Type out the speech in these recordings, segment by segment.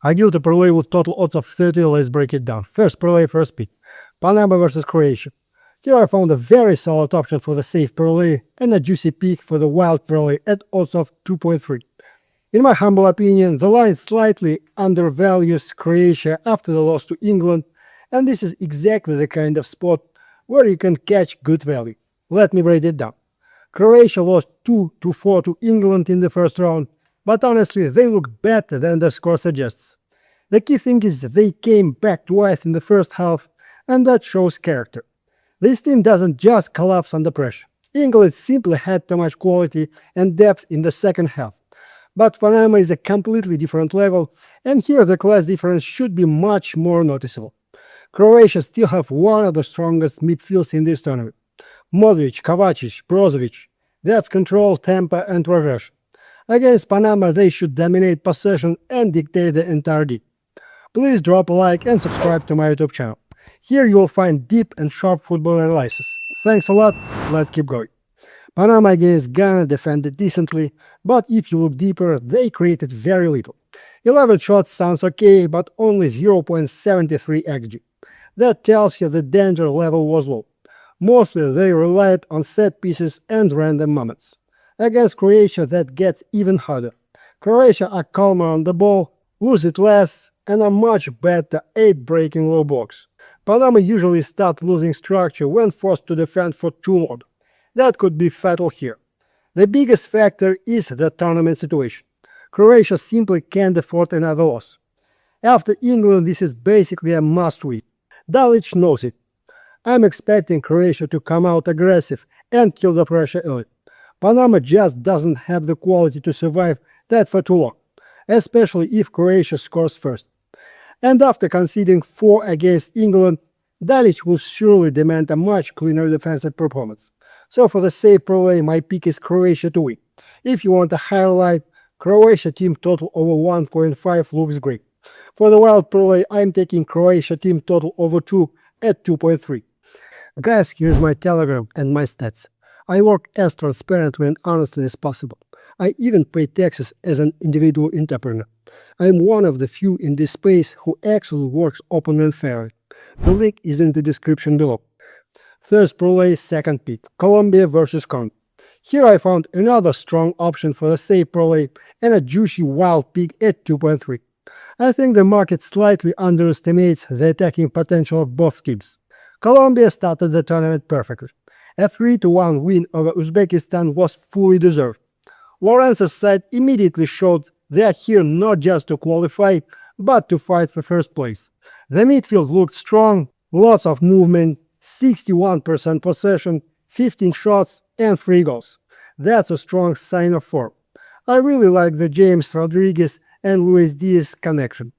I built a parlay with total odds of 30. Let's break it down. First parlay, first pick. Panama versus Croatia. Here I found a very solid option for the safe parlay and a juicy pick for the wild parlay at odds of 2.3. In my humble opinion, the line slightly undervalues Croatia after the loss to England, and this is exactly the kind of spot where you can catch good value. Let me break it down. Croatia lost 2-4 to England in the first round, but honestly they look better than the score suggests. The key thing is that they came back twice in the first half, and that shows character. This team doesn't just collapse under pressure. England simply had too much quality and depth in the second half. But Panama is a completely different level, and here the class difference should be much more noticeable. Croatia still have one of the strongest midfields in this tournament. Modric, Kovacic, Brozovic. That's control, tempo and progression. Against Panama they should dominate possession and dictate the entire game. Please drop a like and subscribe to my YouTube channel. Here you will find deep and sharp football analysis. Thanks a lot, let's keep going. Panama against Ghana defended decently, but if you look deeper, they created very little. 11 shots sounds okay, but only 0.73 xg. That tells you the danger level was low. Mostly they relied on set pieces and random moments. Against Croatia that gets even harder. Croatia are calmer on the ball, lose it less, and are much better at breaking low blocks. Panama usually start losing structure when forced to defend for too long. That could be fatal here. The biggest factor is the tournament situation. Croatia simply can't afford another loss. After England, this is basically a must-win. Dalic knows it. I'm expecting Croatia to come out aggressive and kill the pressure early. Panama just doesn't have the quality to survive that for too long, especially if Croatia scores first. And after conceding 4 against England, Dalic will surely demand a much cleaner defensive performance. So for the safe parlay, my pick is Croatia to win. If you want a highlight, Croatia team total over 1.5 looks great. For the wild parlay, I'm taking Croatia team total over 2 at 2.3. Guys, here's my Telegram and my stats. I work as transparently and honestly as possible. I even pay taxes as an individual entrepreneur. I am one of the few in this space who actually works openly and fairly. The link is in the description below. First parlay, second pick, Colombia versus Congo. Here I found another strong option for the safe parlay and a juicy wild pick at 2.3. I think the market slightly underestimates the attacking potential of both teams. Colombia started the tournament perfectly. A 3-1 win over Uzbekistan was fully deserved. Lawrence's side immediately showed they are here not just to qualify, but to fight for first place. The midfield looked strong, lots of movement, 61% possession, 15 shots and 3 goals. That's a strong sign of form. I really like the James Rodriguez and Luis Diaz connection.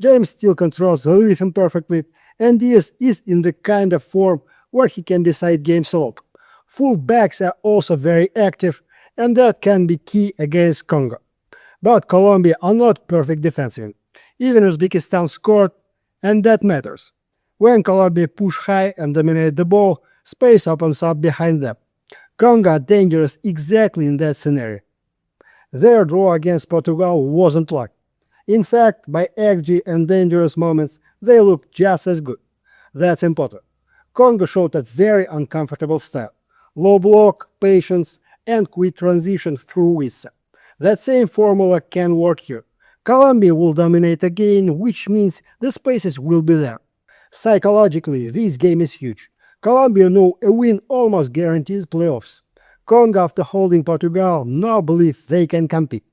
James still controls the rhythm perfectly, and Diaz is in the kind of form where he can decide games a lot. Full backs are also very active, and that can be key against Congo. But Colombia are not perfect defensively. Even Uzbekistan scored, and that matters. When Colombia push high and dominate the ball, space opens up behind them. Congo are dangerous exactly in that scenario. Their draw against Portugal wasn't luck. In fact, by XG and dangerous moments, they looked just as good. That's important. Congo showed a very uncomfortable style. Low block, patience, and quick transition through Wissa. That same formula can work here. Colombia will dominate again, which means the spaces will be there. Psychologically, this game is huge. Colombia know a win almost guarantees playoffs. Congo, after holding Portugal, now believe they can compete.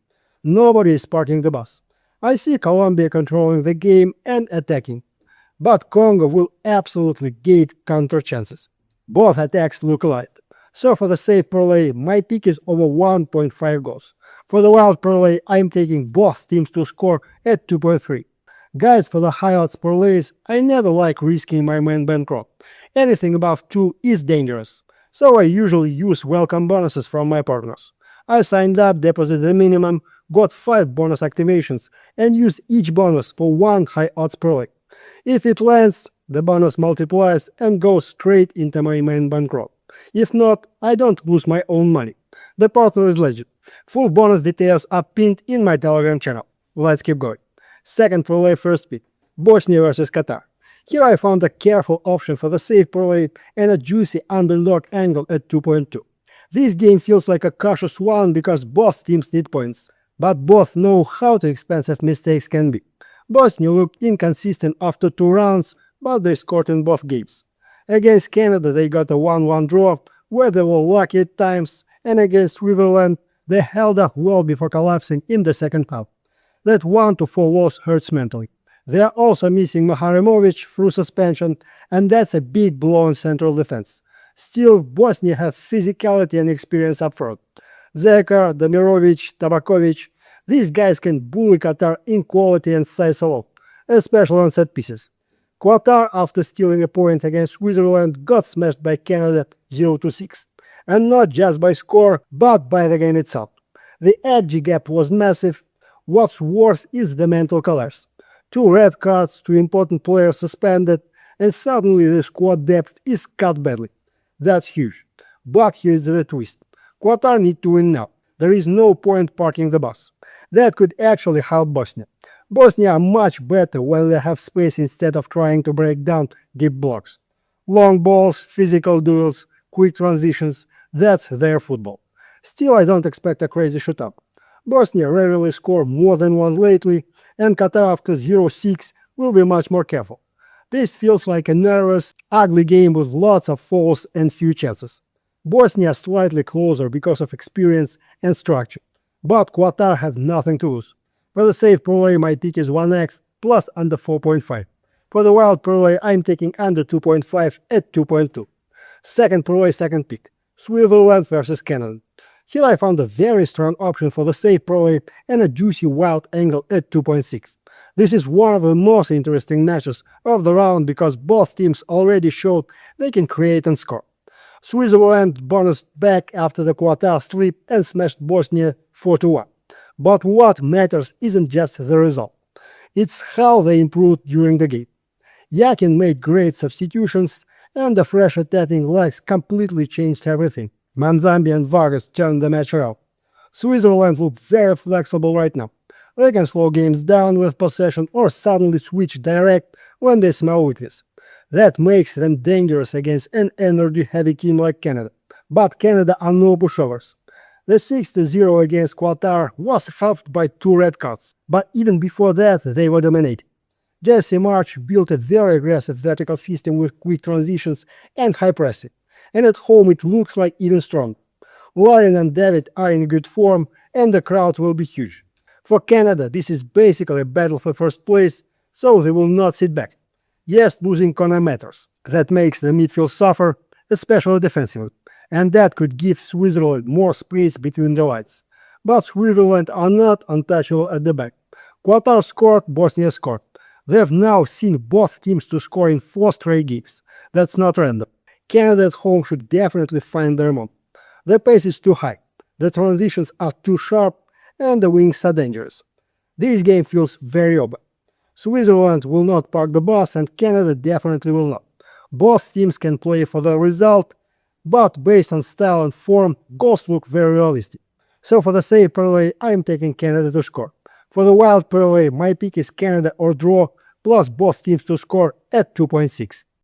Nobody is parting the bus. I see Colombia controlling the game and attacking. But Congo will absolutely gate counter chances. Both attacks look alike. So for the safe parlay, my pick is over 1.5 goals. For the wild parlay, I'm taking both teams to score at 2.3. Guys, for the high odds parlays, I never like risking my main bankroll. Anything above 2 is dangerous. So I usually use welcome bonuses from my partners. I signed up, deposited the minimum, got 5 bonus activations, and use each bonus for 1 high odds parlay. If it lands, the bonus multiplies and goes straight into my main bankroll. If not, I don't lose my own money. The partner is legit. Full bonus details are pinned in my Telegram channel. Let's keep going. Second parlay first pick, Bosnia versus Qatar. Here I found a careful option for the safe parlay and a juicy underdog angle at 2.2. This game feels like a cautious one because both teams need points, but both know how expensive mistakes can be. Bosnia looked inconsistent after 2 rounds, but they scored in both games. Against Canada they got a 1-1 draw, where they were lucky at times, and against Riverland they held up well before collapsing in the second half. That 1-4 loss hurts mentally. They are also missing Maharemovic through suspension, and that's a big blow in central defense. Still, Bosnia have physicality and experience up front. Acca, Demirovic, Tabakovic, these guys can bully Qatar in quality and size alone, especially on set pieces. Qatar, after stealing a point against Switzerland, got smashed by Canada 0-6. And not just by score, but by the game itself. The edgy gap was massive. What's worse is the mental collapse. 2 red cards, 2 important players suspended, and suddenly the squad depth is cut badly. That's huge. But here's the twist. Qatar need to win now. There is no point parking the bus. That could actually help Bosnia. Bosnia are much better when they have space instead of trying to break down deep blocks. Long balls, physical duels, quick transitions, that's their football. Still, I don't expect a crazy shootout. Bosnia rarely score more than 1 lately, and Qatar after 0-6 will be much more careful. This feels like a nervous, ugly game with lots of falls and few chances. Bosnia slightly closer because of experience and structure, but Qatar have nothing to lose. For the safe parlay, my pick is 1x plus under 4.5. For the wild parlay, I'm taking under 2.5 at 2.2. Second parlay, second pick, Switzerland versus Canada. Here I found a very strong option for the safe parlay and a juicy wild angle at 2.6. This is one of the most interesting matches of the round because both teams already showed they can create and score. Switzerland bounced back after the Qatar slip and smashed Bosnia 4-1. But what matters isn't just the result. It's how they improved during the game. Yakin made great substitutions, and the fresh attacking legs completely changed everything. Manzambi and Vargas turned the match around. Switzerland look very flexible right now. They can slow games down with possession or suddenly switch direct when they smell weakness. That makes them dangerous against an energy-heavy team like Canada. But Canada are no pushovers. The 6-0 against Qatar was helped by 2 red cards, but even before that they were dominating. Jesse March built a very aggressive vertical system with quick transitions and high pressing, and at home it looks like even stronger. Lauren and David are in good form, and the crowd will be huge. For Canada, this is basically a battle for first place, so they will not sit back. Yes, losing corner matters. That makes the midfield suffer, especially defensively, and that could give Switzerland more space between the lines. But Switzerland are not untouchable at the back. Qatar scored, Bosnia scored. They have now seen both teams to score in 4 straight games. That's not random. Canada at home should definitely find their moment. The pace is too high, the transitions are too sharp, and the wings are dangerous. This game feels very open. Switzerland will not park the bus, and Canada definitely will not. Both teams can play for the result, but based on style and form, goals look very realistic. So for the safe parlay, I am taking Canada to score. For the wild parlay, my pick is Canada or draw, plus both teams to score at 2.6.